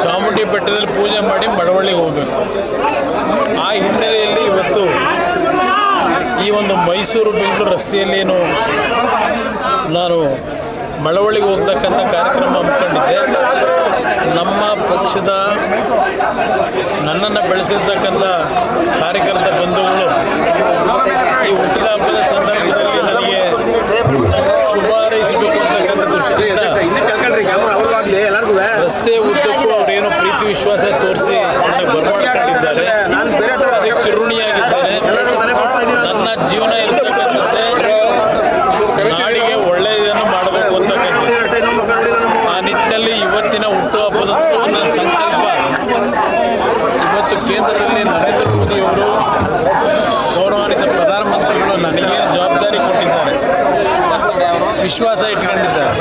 ಚಾಮುಂಡಿ ಬೆಟ್ಟದಲ್ಲಿ ಪೂಜೆ ಮಾಡಿ ಮಳವಳ್ಳಿಗೆ ಹೋಗಬೇಕು. ಆ ಹಿನ್ನೆಲೆಯಲ್ಲಿ ಇವತ್ತು ಈ ಒಂದು ಮೈಸೂರು ಬೆಂಗಳೂರು ರಸ್ತೆಯಲ್ಲೇನು ನಾನು ಮಳವಳ್ಳಿಗೆ ಹೋಗ್ತಕ್ಕಂಥ ಕಾರ್ಯಕ್ರಮ ಹಮ್ಮಿಕೊಂಡಿದ್ದೆ. ನಮ್ಮ ಪಕ್ಷದ ನನ್ನನ್ನು ಬೆಳೆಸಿರ್ತಕ್ಕಂಥ ಕಾರ್ಯಕರ್ತ ಬಂಧುಗಳು ಈ ಹುಟ್ಟಿದ ಹಬ್ಬದ ಸಂದರ್ಭದಲ್ಲಿ ನನಗೆ ಶುಭ ಹಾರೈಸಬೇಕು ಅಂತಕ್ಕಂಥ ದೃಷ್ಟಿಯಿಂದ ರಸ್ತೆ ಉದ್ದಕ್ಕೂ ಅವರೇನು ಪ್ರೀತಿ ವಿಶ್ವಾಸ ತೋರಿಸಿ ನನಗೆ ಬರಮಾಡ್ಕೊಂಡಿದ್ದಾರೆ. ಅದಕ್ಕೆ ಚಿರುಣಿಯಾಗಿದ್ದೇನೆ. ನನ್ನ ಜೀವನ ಇರತಕ್ಕಂಥದ್ದೇ ನಾಡಿಗೆ ಒಳ್ಳೆಯದನ್ನು ಮಾಡಬೇಕು ಅಂತಕ್ಕಂಥದ್ದು. ಆ ನಿಟ್ಟಿನಲ್ಲಿ ಇವತ್ತಿನ ಹುಟ್ಟುಹಬ್ಬದಂತೂ ನನ್ನ ಸಂಕಲ್ಪ, ಇವತ್ತು ಕೇಂದ್ರದಲ್ಲಿ ನರೇಂದ್ರ ಮೋದಿಯವರು ಗೌರವಾನ್ವಿತ ಪ್ರಧಾನಮಂತ್ರಿಗಳು ನನಗೇನು ಜವಾಬ್ದಾರಿ ಕೊಟ್ಟಿದ್ದಾರೆ, ವಿಶ್ವಾಸ ಇಟ್ಕೊಂಡಿದ್ದಾರೆ,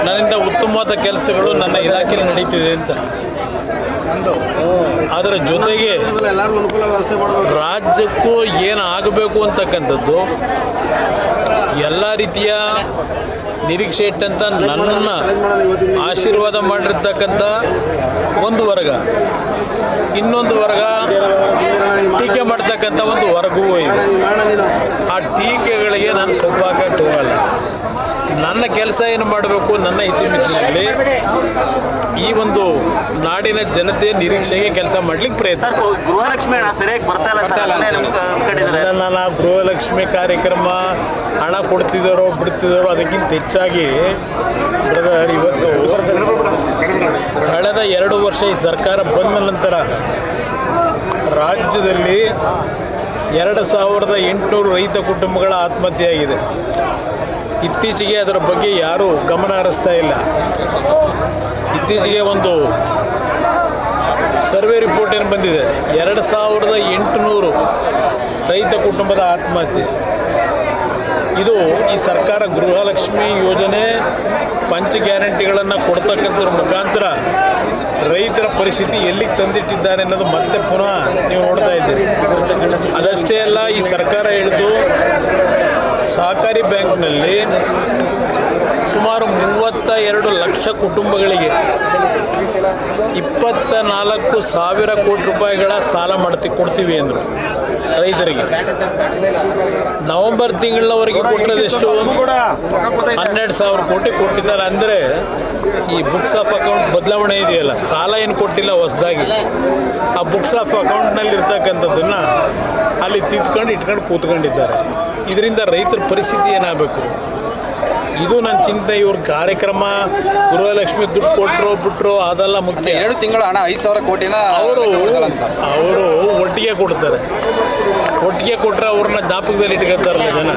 ನನ್ನಿಂದ ಉತ್ತಮವಾದ ಕೆಲಸಗಳು ನನ್ನ ಇಲಾಖೆಯಲ್ಲಿ ನಡೀತಿದೆ ಅಂತ. ಅದರ ಜೊತೆಗೆ ರಾಜ್ಯಕ್ಕೂ ಏನು ಆಗಬೇಕು ಅಂತಕ್ಕಂಥದ್ದು ಎಲ್ಲ ರೀತಿಯ ನಿರೀಕ್ಷೆ ಇಟ್ಟಂಥ ನನ್ನನ್ನು ಆಶೀರ್ವಾದ ಮಾಡಿರ್ತಕ್ಕಂಥ ಒಂದು ವರ್ಗ, ಇನ್ನೊಂದು ವರ್ಗ ಟೀಕೆ ಮಾಡ್ತಕ್ಕಂಥ ಒಂದು ವರ್ಗವೂ ಇದೆ. ಆ ಟೀಕೆಗಳಿಗೆ ನಾನು ಸ್ವಲ್ಪ ಹಾಕಕ್ಕೆ ಹೋಗಲ್ಲ. ನನ್ನ ಕೆಲಸ ಏನು ಮಾಡಬೇಕು, ನನ್ನ ಹಿತಮಿತಿಯಲ್ಲಿ ಈ ಒಂದು ನಾಡಿನ ಜನತೆಯ ನಿರೀಕ್ಷೆಗೆ ಕೆಲಸ ಮಾಡಲಿಕ್ಕೆ ಪ್ರಯತ್ನ. ನಾನು ಆ ಗೃಹಲಕ್ಷ್ಮಿ ಕಾರ್ಯಕ್ರಮ ಹಣ ಕೊಡ್ತಿದ್ದಾರೋ ಬಿಡ್ತಿದ್ದಾರೋ ಅದಕ್ಕಿಂತ ಹೆಚ್ಚಾಗಿ ಬ್ರದರ್, ಇವತ್ತು ಕಳೆದ 2 ವರ್ಷ ಈ ಸರ್ಕಾರ ಬಂದ ನಂತರ ರಾಜ್ಯದಲ್ಲಿ 2800 ರೈತ ಕುಟುಂಬಗಳ ಆತ್ಮಹತ್ಯೆಯಾಗಿದೆ. ಇತ್ತೀಚೆಗೆ ಅದರ ಬಗ್ಗೆ ಯಾರೂ ಗಮನ ಹರಿಸ್ತಾ ಇಲ್ಲ. ಇತ್ತೀಚೆಗೆ ಒಂದು ಸರ್ವೆ ರಿಪೋರ್ಟ್ ಏನು ಬಂದಿದೆ, 2800 ರೈತ ಕುಟುಂಬದ ಆತ್ಮಹತ್ಯೆ. ಇದು ಈ ಸರ್ಕಾರ ಗೃಹಲಕ್ಷ್ಮಿ ಯೋಜನೆ ಪಂಚ ಗ್ಯಾರಂಟಿಗಳನ್ನು ಕೊಡ್ತಕ್ಕಂಥದ್ರ ಮುಖಾಂತರ ರೈತರ ಪರಿಸ್ಥಿತಿ ಎಲ್ಲಿಗೆ ತಂದಿಟ್ಟಿದ್ದಾರೆ ಅನ್ನೋದು ಮತ್ತೆ ಪುನಃ ನೀವು ನೋಡ್ತಾ ಇದ್ದೀರಿ. ಅದಷ್ಟೇ ಅಲ್ಲ, ಈ ಸರ್ಕಾರ ಹೇಳಿತು ಸಹಕಾರಿ ಬ್ಯಾಂಕ್ನಲ್ಲಿ ಸುಮಾರು 32 ಲಕ್ಷ ಕುಟುಂಬಗಳಿಗೆ 24,000 ಕೋಟಿ ರೂಪಾಯಿಗಳ ಸಾಲ ಕೊಡ್ತೀವಿ ಅಂದರು ರೈತರಿಗೆ. ನವೆಂಬರ್ ತಿಂಗಳವರೆಗೆ ಕೊಟ್ಟಿರೋದೆಷ್ಟು? 12,000 ಕೋಟಿ ಕೊಟ್ಟಿದ್ದಾರೆ. ಅಂದರೆ ಈ ಬುಕ್ಸ್ ಆಫ್ ಅಕೌಂಟ್ ಬದಲಾವಣೆ ಇದೆಯಲ್ಲ, ಸಾಲ ಏನು ಕೊಟ್ಟಿಲ್ಲ ಹೊಸದಾಗಿ, ಆ ಬುಕ್ಸ್ ಆಫ್ ಅಕೌಂಟ್ನಲ್ಲಿ ಇರ್ತಕ್ಕಂಥದ್ದನ್ನು ಅಲ್ಲಿ ತಿದ್ಕೊಂಡು ಇಟ್ಕೊಂಡು ಕೂತ್ಕೊಂಡಿದ್ದಾರೆ. ಇದರಿಂದ ರೈತರ ಪರಿಸ್ಥಿತಿ ಏನಾಗಬೇಕು, ಇದು ನನ್ನ ಚಿಂತೆ. ಇವ್ರ ಕಾರ್ಯಕ್ರಮ ಗೃಹಲಕ್ಷ್ಮಿ ದುಡ್ಡು ಕೊಟ್ಟರು ಬಿಟ್ಟರು ಅದೆಲ್ಲ ಮುಖ್ಯ. 2 ತಿಂಗಳು ಹಣ 5,000 ಕೋಟಿನ ಅವರು ಒಟ್ಟಿಗೆ ಕೊಡ್ತಾರೆ. ಒಟ್ಟಿಗೆ ಕೊಟ್ಟರೆ ಅವ್ರನ್ನ ಜ್ಞಾಪಕದಲ್ಲಿ ಇಟ್ಕೊಳ್ತಾರಲ್ಲ ಜನ.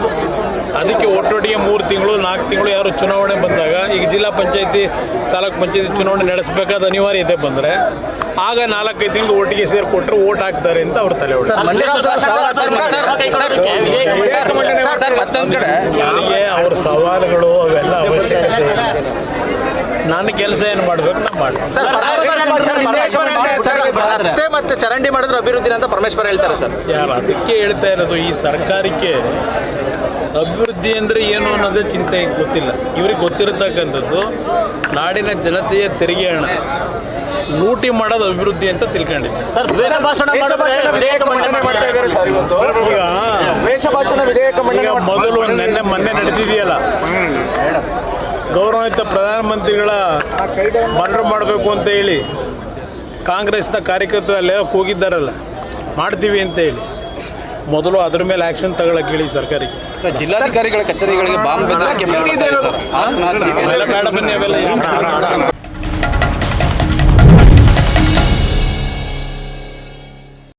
ಅದಕ್ಕೆ ಒಟ್ಟೊಟ್ಟಿಗೆ 3 ತಿಂಗಳು 4 ತಿಂಗಳು ಯಾರು ಚುನಾವಣೆ ಬಂದಾಗ, ಈಗ ಜಿಲ್ಲಾ ಪಂಚಾಯತಿ ತಾಲೂಕು ಪಂಚಾಯತಿ ಚುನಾವಣೆ ನಡೆಸಬೇಕಾದ ಅನಿವಾರ್ಯತೆ ಬಂದರೆ ಆಗ 4-5 ತಿಂಗಳು ಒಟ್ಟಿಗೆ ಸೇರಿ ಕೊಟ್ಟರೆ ಓಟ್ ಹಾಕ್ತಾರೆ ಅಂತ ಅವ್ರ ತಲೆ ಹೊಡೆ. ನನಗೆ ಅವ್ರ ಸವಾಲುಗಳು ಅವೆಲ್ಲ ಅವಶ್ಯಕತೆ. ನಾನು ಕೆಲಸ ಏನು ಮಾಡಬೇಕು ನಾನು ಮಾಡ್ತೀನಿ. ಮತ್ತೆ ಚರಂಡಿ ಮಾಡಿದ್ರು ಅಭಿವೃದ್ಧಿ ಅಂತ ಪರಮೇಶ್ವರ್ ಹೇಳ್ತಾರೆ ಸರ್. ಯಾರು ಅದಕ್ಕೆ ಹೇಳ್ತಾ ಇರೋದು, ಈ ಸರ್ಕಾರಕ್ಕೆ ಅಭಿವೃದ್ಧಿ ಅಂದರೆ ಏನು ಅನ್ನೋದೇ ಚಿಂತೆ ಗೊತ್ತಿಲ್ಲ. ಇವ್ರಿಗೆ ಗೊತ್ತಿರತಕ್ಕಂಥದ್ದು ನಾಡಿನ ಜನತೆಯ ತೆರಿಗೆ ಹಣ ಲೂಟಿ ಮಾಡೋದು ಅಭಿವೃದ್ಧಿ ಅಂತ ತಿಳ್ಕೊಂಡಿದ್ದೆ. ಈಗ ಮೊದಲು ಮೊನ್ನೆ ನಡೆದಿದೆಯಲ್ಲ, ಗೌರವಾನ್ವಿತ ಪ್ರಧಾನಮಂತ್ರಿಗಳ ಮರ್ಡರ್ ಮಾಡಬೇಕು ಅಂತ ಹೇಳಿ ಕಾಂಗ್ರೆಸ್ನ ಕಾರ್ಯಕರ್ತರು ಅಲ್ಲೇ ಹೋಗಿದ್ದಾರಲ್ಲ, ಮಾಡ್ತೀವಿ ಅಂತ ಹೇಳಿ ಮೊದಲು ಅದ್ರ ಮೇಲೆ ಆಕ್ಷನ್ ತಗೊಳ್ಳಕ್ಕೆ ಹೇಳಿ ಸರ್ಕಾರಕ್ಕೆ. ಸರ್, ಜಿಲ್ಲಾಧಿಕಾರಿಗಳ ಕಚೇರಿಗಳಿಗೆ ಬಾಂಬ್ ಬೆದರಿಕೆ ಬೇಡ ಬನ್ನಿ ಅವೆಲ್ಲ